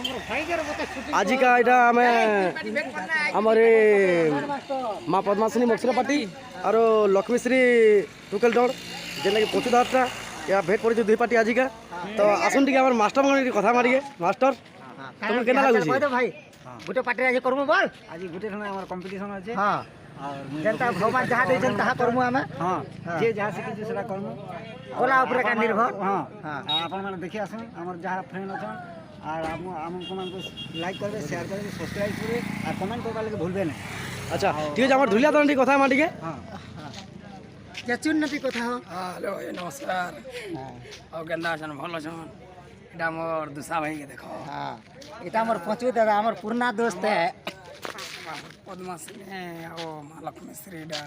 आजिका यहाँ आम आमर माँ पद्मासिनी मक्सर पार्टी और लक्ष्मीश्री टुकेल डर जेनटा कि पचुदारटा या भेट पड़ी दुई पार्टी आजिका तो आसन टे आम मास्टर मन कथा मारिए मास्टर तुम के लगुच भाई गोटे पार्टी आज करमु बोल आज गोटे हमर कंपटीशन अछि हां जनता भगवान जहाँ देछन तहा करमु आमे हां जे जहाँ सिखि सेला करमु ओला ऊपर का निर्भर हां आपन माने देखि आसन हमर जहाँ फ्रेंड अछन और हम कमेंट को लाइक करबे शेयर करबे सब्सक्राइब करबे और कमेंट करबा लगे भूलबे नहीं। अच्छा ठीक है हमर धुलिया तन कथा मार टिके हां क्या उन्नति कथा हो हेलो नमस्कार और गंदा छन भलो छन एटा मोर दुसा भाई के देखो हां एटा मोर पचू दादा हमर पुरना दोस्त है पद्मासिनी ओ लक्ष्मीश्री डा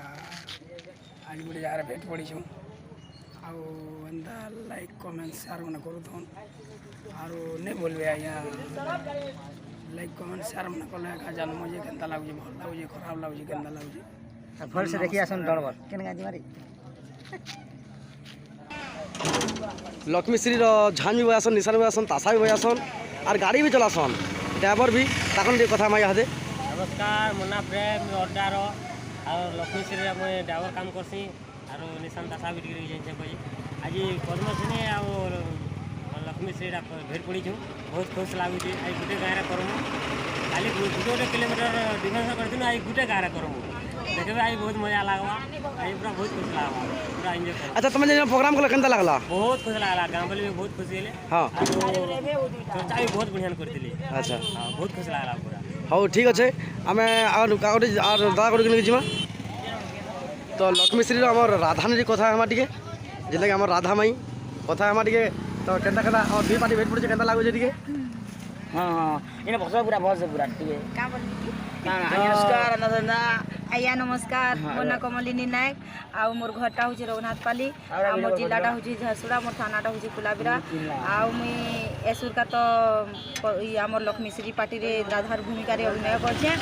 आज गुटे जगह भेट पड़ी छु आ एंदा लाइक कमेंट शेयर मन करू थन और नहीं बोलबे आया लाइक कमेंट शेयर मन कले का जान मुझे केनता लागु भल लागु खराब लागु केनता लागु भल से देखि आसन डरबर केन गाजी मारी लक्ष्मीश्री झान भी बजासन निशान भी बजासन ताशा भी बजासन और गाड़ी भी चलासन ड्राइवर भी ताकन कथा माँ यहाँ नमस्कार मुन्ना प्रेम अड्डार और लक्ष्मीश्री मुझे ड्राइवर काम करसी और निशान ताशा भी जाइए कही आज पद्मसिनी और लक्ष्मीश्री भेट पड़ी बहुत खुश लगुच आज गोटे गाँव करमु खाली गोटे किलोमीटर डिफेन्स कर आज गोटे गाँव करमु देखबे आज बहुत मजा लगवा आज पूरा बहुत खुश लगवा पूरा एंजॉय कर। अच्छा तुम प्रोग्राम कल केनता लगला बहुत खुश लगला गाँव वाले भी बहुत खुशी हेले हाँ चर्चा भी बहुत बढ़िया करथिले अच्छा हाँ बहुत खुश लगला पूरा हाँ ठीक अच्छे आम दादा कर जीमा तो लक्ष्मीश्री आम राधानी कथा हमार टे जेनटा कि आम राधा माई कथा हमार टे तो केनता केनता और दुई पार्टी भेट पड़े केनता लगुच टे हां हां इने भसा पूरा ठीक है का बोल नमस्कार नंदना आया नमस्कार मोर ना कमलिनी नायक आ मोर घरटा होची रघुनाथ पाली आ मोर जिल्लाटा होची झसुरा मोर थानाटा होची कुलाबिरा आ मुई एसुर का तो आमर लक्ष्मीश्री पार्टी रे राधार भूमिका रे अभिनय करछे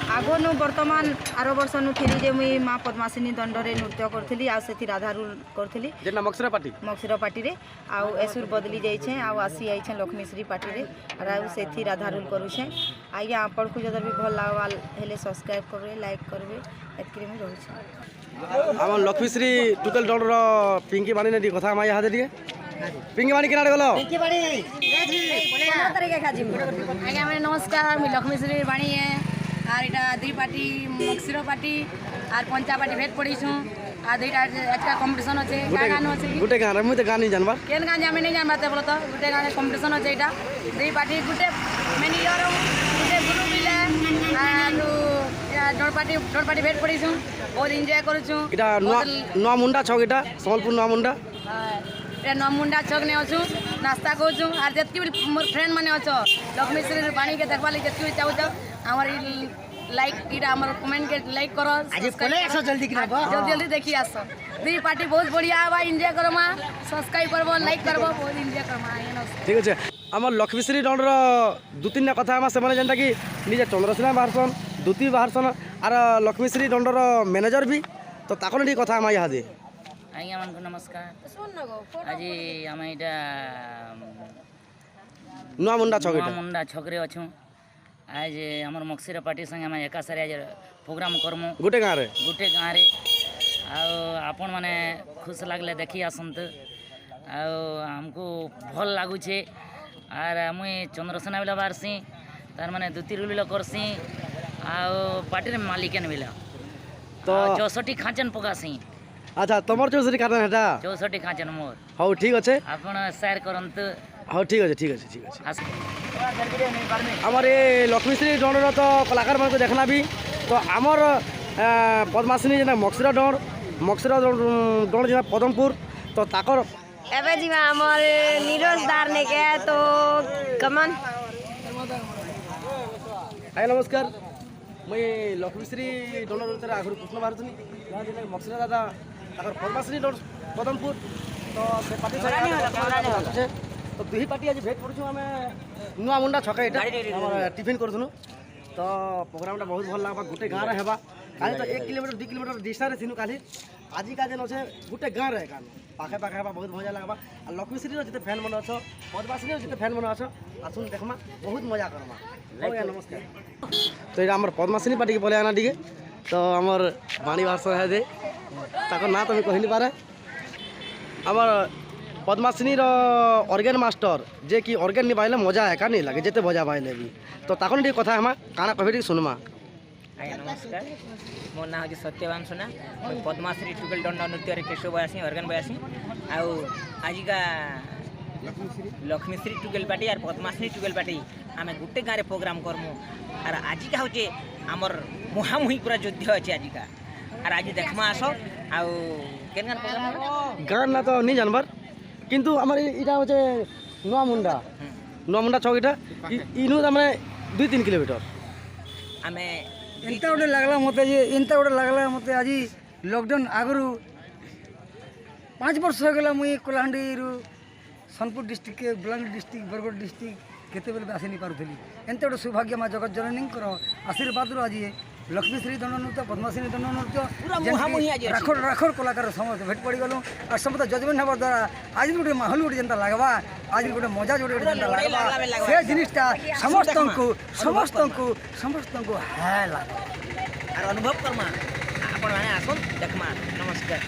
आगो नु वर्तमान आरो वर्ष नु फेरी जे मुई माँ पद्मासिनी दंड रे नृत्य करथिली आ सेथि राधा रूल करथिली जेना मक्सरा पार्टी रे आ एसुर बदली जाई छे आ आसी आई छे लक्ष्मीश्री पार्टी रे आ सेथि राधा रूल करू छे आइया आपण को जदर भी भल लागवा हेले सब्सक्राइब करबे लाइक करबे एतकरे में रहू छे आम लक्ष्मीश्री टुकेल डर पिंकी बाणी ने कथा माँ यहाँ टे पिंकी बाणी केना गलो आज्ञा मैं नमस्कार मैं लक्ष्मीश्री बाणी है और इटा दुई पार्टी मक्सिर पार्टी और पंचा पार्टी भेट पड़ी छूँ और दुईटा एक्स्ट्रा कंपटीशन अच्छे गान अच्छे गोटे गाँव मुझे तो गाँ नहीं जानबार केन गाँ आम नहीं जानबार बोलो तो गोटे गाँव कंपटीशन अच्छे यहाँ दुई पार्टी गोटे मैनेजर गोटे गुरु मिले डर पार्टी भेट पड़ी छूँ बहुत एंजॉय करूँ नुआ मुंडा छक इटा सम्बलपुर नुआ मुंडा नौ मुंडा छक ने अच्छु नास्ता करूँ और जितकी भी मोर फ्रेंड मैंने अच्छ लक्ष्मीश्री पानी के देखवा लगे जितकी भी चाहूँ हमार लाइक इटा हमर कमेंट के लाइक करो आज कोले आसो जल्दी जल्दी देखी आसो दुई पार्टी बहुत बढ़िया बा एंजॉय करमा सब्सक्राइब करबो लाइक करबो बहुत एंजॉय करमा ठीक अच्छे आम लक्ष्मीश्री डर दु तीन कथा से जेनटा कि निजे चंद्रसेना बाहरसन दूती बाहरसन और लक्ष्मीश्री दंडर मैनेजर भी तो ताकन टी कथा यहाँ दे आज्ञा मान को नमस्कार आज आम इटा नुआ मुंडा छकरे अच्छू आज आमर मक्सिर पार्टी संगे आम एका सारे आज प्रोग्राम करमु गोटे गाँव रे आपण माने खुश लगले देखी आसत आमको भल लगुचे आर मुई चंद्रसेना बिला बारसी तार माने दुती रुल करसी पार्टी मालिकन बिला तो 64 खांचन पकासी अच्छा तुम 64 खाचन है 64 खांचन मोर हाँ ठीक अच्छे आपण शेयर करंतु हाँ ठीक अच्छे आमर ये लक्ष्मीश्री डर तो कलाकार मान को देखना भी तो आमर पद्मासिनी जेना मक्सिर डर जेना पदमपुर तो ताकर एबे जीवा हमर नीरज दार ने के तो कमन हाय नमस्कार मैं लक्ष्मीश्री डर आगुरी कृष्ण बाहरी मक्सिर दादा ताकर पद्मासिनी डर पदमपुर तो से पार्टी तो दुई पार्टी आज भेट पड़ू आम नुआ मुंडा छक यहाँ टिफिन करूँ तो प्रोग्रामटा बहुत भल लगा गोटे गाँव हेबा कल तो 1 किलोमीटर 2 किलोमीटर डिस्टेंस थी कल आज का दिन अच्छे गोटे गाँव पाखे पाखे हेबा बहुत मजा लगवा आ लक्ष्मीश्री जिते फैन मन अछ पद्माश्री जिते फैन मन अछ आसुन देखमा बहुत मजा करमा आज्ञा नमस्कार। तो ये आमर पद्माश्री पार्टी के बोले आना टिके तो आमर बाणी भाषा है दे ताको ना तो कहनी पारे आमर पद्माश्री ऑर्गेन मास्टर जे कि ऑर्गेन निभाइले मजा है का नहीं लगे जिते बजा पाइले भी तो ताकन टी कथा हमा काना कहबे सुनमा। आज्ञा नमस्कार मो ना हूँ सत्यवान सोना मुझे पद्माश्री टुकेल दंड नृत्य केशव बयासी ऑर्गेन बयासी आउ आजिका लक्ष्मीश्री टुकेल पार्टी और पद्माश्री टुकेल पार्टी आम गोटे गाँव प्रोग्राम करमु और आजिका हूँ आमर मुहामुही पूरा युद्ध अच्छे आजिका और आज देखमा आस आउ केन गान प्रोग्राम गान ना तो नहीं जानबार किंतु हमार इटा होचे नुआ मुंडा छक इटा इनु तमने 2-3 किलोमीटर आमे एंता गोटे लगला मते आज लॉकडाउन आगु 5 वर्ष हो गला मुई कोलाहांडी सोनपुर डिस्ट्रिक्ट के बलांगीर डिस्ट्रिक्ट बरगढ़ डिस्ट्रिक्ट केते बेले आसी नहीं पारुथली एंते गोटे सौभाग्य माँ जगत जननी आशीर्वाद आज लक्ष्मीश्री दंड नृत्य पद्माश्री दंड नृत्य राखड़ कलाकार समस्त भेट पड़ गलु और समस्त जजमेंट हवा द्वारा आज गोटे माहौल गोटे जेनता लगवा आज गोटे मजा जोटे जेनता लगवा से जिनिसटा समस्त है लागे और अनुभव करमा आपण माने आसन देखमा। नमस्कार।